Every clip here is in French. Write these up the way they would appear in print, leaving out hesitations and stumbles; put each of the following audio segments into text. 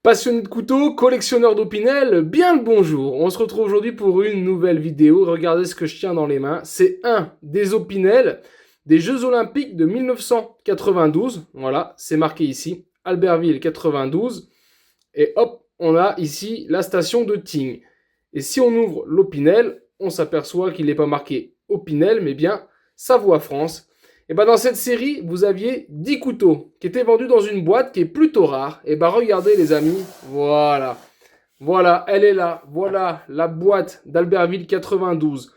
Passionné de couteaux, collectionneur d'Opinel, bien le bonjour. On se retrouve aujourd'hui pour une nouvelle vidéo. Regardez ce que je tiens dans les mains. C'est un des Opinel des Jeux Olympiques de 1992. Voilà, c'est marqué ici. Albertville 92. Et hop, on a ici la station de Tignes. Et si on ouvre l'Opinel, on s'aperçoit qu'il n'est pas marqué Opinel, mais bien Savoie-France. Et bien dans cette série, vous aviez 10 couteaux qui étaient vendus dans une boîte qui est plutôt rare. Et bien regardez les amis, voilà. Voilà, elle est là. Voilà la boîte d'Albertville 92.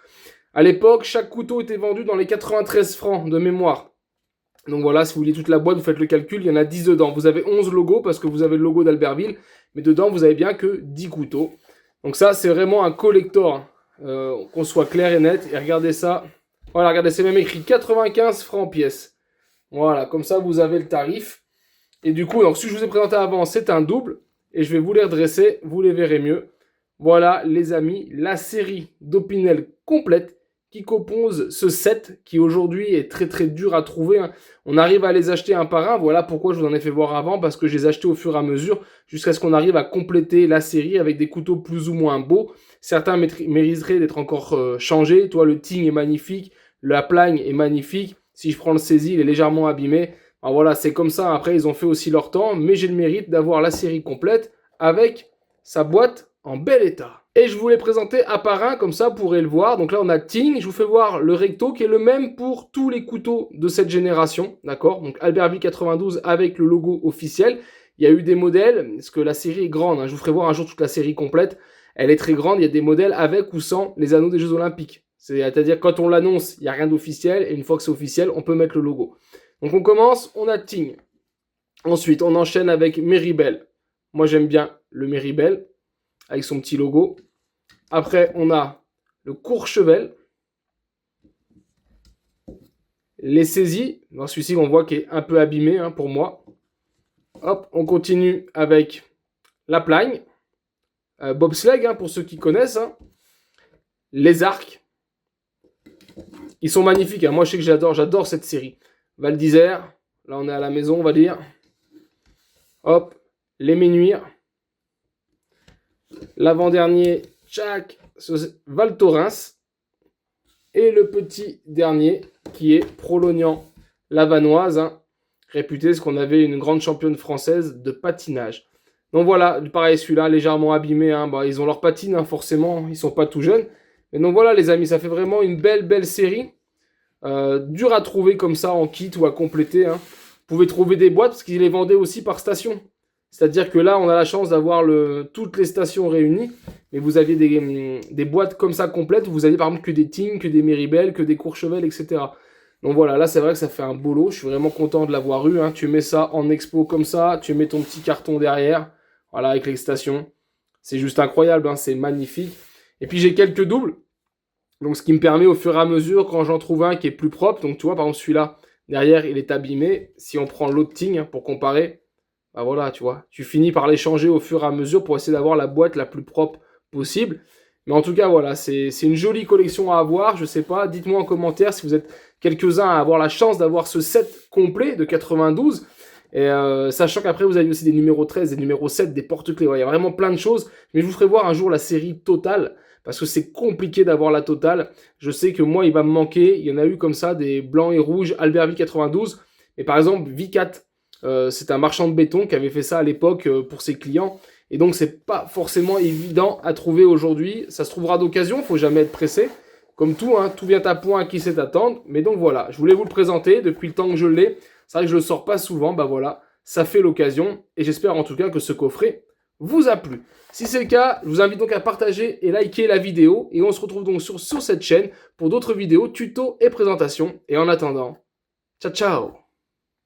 À l'époque, chaque couteau était vendu dans les 93 francs de mémoire. Donc voilà, si vous voulez toute la boîte, vous faites le calcul, il y en a 10 dedans. Vous avez 11 logos parce que vous avez le logo d'Albertville. Mais dedans, vous avez bien que 10 couteaux. Donc ça, c'est vraiment un collector. Qu'on soit clair et net. Et regardez ça. Voilà, regardez, c'est même écrit 95 francs pièce. Voilà, comme ça, vous avez le tarif. Et du coup, donc, ce que je vous ai présenté avant, c'est un double. Et je vais vous les redresser, vous les verrez mieux. Voilà, les amis, la série d'Opinel complète qui compose ce set qui aujourd'hui est très très dur à trouver. Hein. On arrive à les acheter un par un. Voilà pourquoi je vous en ai fait voir avant, parce que je les ai achetés au fur et à mesure jusqu'à ce qu'on arrive à compléter la série avec des couteaux plus ou moins beaux. Certains mériteraient d'être encore changés. Toi, le Tignes est magnifique, la Plagne est magnifique. Si je prends le Saisi, il est légèrement abîmé. Alors voilà, c'est comme ça. Après, ils ont fait aussi leur temps, mais j'ai le mérite d'avoir la série complète avec sa boîte en bel état. Et je vous l'ai présenté un par un, comme ça, vous pourrez le voir. Donc là, on a Tignes. Je vous fais voir le recto, qui est le même pour tous les couteaux de cette génération. D'accord? Donc Albertville 92 avec le logo officiel. Il y a eu des modèles, parce que la série est grande. Hein. Je vous ferai voir un jour toute la série complète. Elle est très grande. Il y a des modèles avec ou sans les anneaux des Jeux Olympiques. C'est-à-dire, quand on l'annonce, il n'y a rien d'officiel. Et une fois que c'est officiel, on peut mettre le logo. Donc on commence, on a Tignes. Ensuite, on enchaîne avec Meribel. Moi, j'aime bien le Meribel, avec son petit logo. Après, on a le Courchevel. Les Saisi. Dans celui-ci, on voit qu'il est un peu abîmé hein, pour moi. Hop, on continue avec la Plagne. Bobsleigh, hein, pour ceux qui connaissent. Hein. Les Arcs. Ils sont magnifiques. Hein. Moi, je sais que j'adore cette série. Val d'Isère. Là, on est à la maison, on va dire. Hop, les Ménuires. L'avant-dernier, tchac, Val Thorens. Et le petit dernier, qui est Prolognan, la Vanoise, hein, réputée parce qu'on avait une grande championne française de patinage. Donc voilà, pareil, celui-là, légèrement abîmé. Hein, bah, ils ont leur patine, hein, forcément, ils sont pas tout jeunes. Mais donc voilà, les amis, ça fait vraiment une belle série. Dur à trouver comme ça en kit ou à compléter. Hein. Vous pouvez trouver des boîtes parce qu'ils les vendaient aussi par station. C'est-à-dire que là, on a la chance d'avoir toutes les stations réunies. Mais vous aviez des boîtes comme ça complètes. Vous aviez par exemple que des Tignes, que des Meribel, que des Courchevel, etc. Donc voilà, là c'est vrai que ça fait un beau lot. Je suis vraiment content de l'avoir eu. Hein. Tu mets ça en expo comme ça. Tu mets ton petit carton derrière. Voilà, avec les stations. C'est juste incroyable. Hein. C'est magnifique. Et puis j'ai quelques doubles. Donc ce qui me permet au fur et à mesure, quand j'en trouve un qui est plus propre. Donc tu vois, par exemple celui-là, derrière, il est abîmé. Si on prend l'autre Tignes pour comparer. Bah voilà, tu vois, tu finis par les changer au fur et à mesure pour essayer d'avoir la boîte la plus propre possible. Mais en tout cas, voilà, c'est une jolie collection à avoir. Je sais pas, dites-moi en commentaire si vous êtes quelques-uns à avoir la chance d'avoir ce set complet de 92. Et sachant qu'après, vous avez aussi des numéros 13, des numéros 7, des porte-clés. Ouais, il y a vraiment plein de choses. Mais je vous ferai voir un jour la série totale. Parce que c'est compliqué d'avoir la totale. Je sais que moi, il va me manquer. Il y en a eu comme ça, des blancs et rouges, Albertville 92. Et par exemple, V4. C'est un marchand de béton qui avait fait ça à l'époque pour ses clients. Et donc, c'est pas forcément évident à trouver aujourd'hui. Ça se trouvera d'occasion, faut jamais être pressé. Comme tout, hein, tout vient à point à qui sait attendre. Mais donc voilà, je voulais vous le présenter depuis le temps que je l'ai. C'est vrai que je le sors pas souvent, bah voilà, ça fait l'occasion. Et j'espère en tout cas que ce coffret vous a plu. Si c'est le cas, je vous invite donc à partager et liker la vidéo. Et on se retrouve donc sur cette chaîne pour d'autres vidéos, tutos et présentations. Et en attendant, ciao ciao!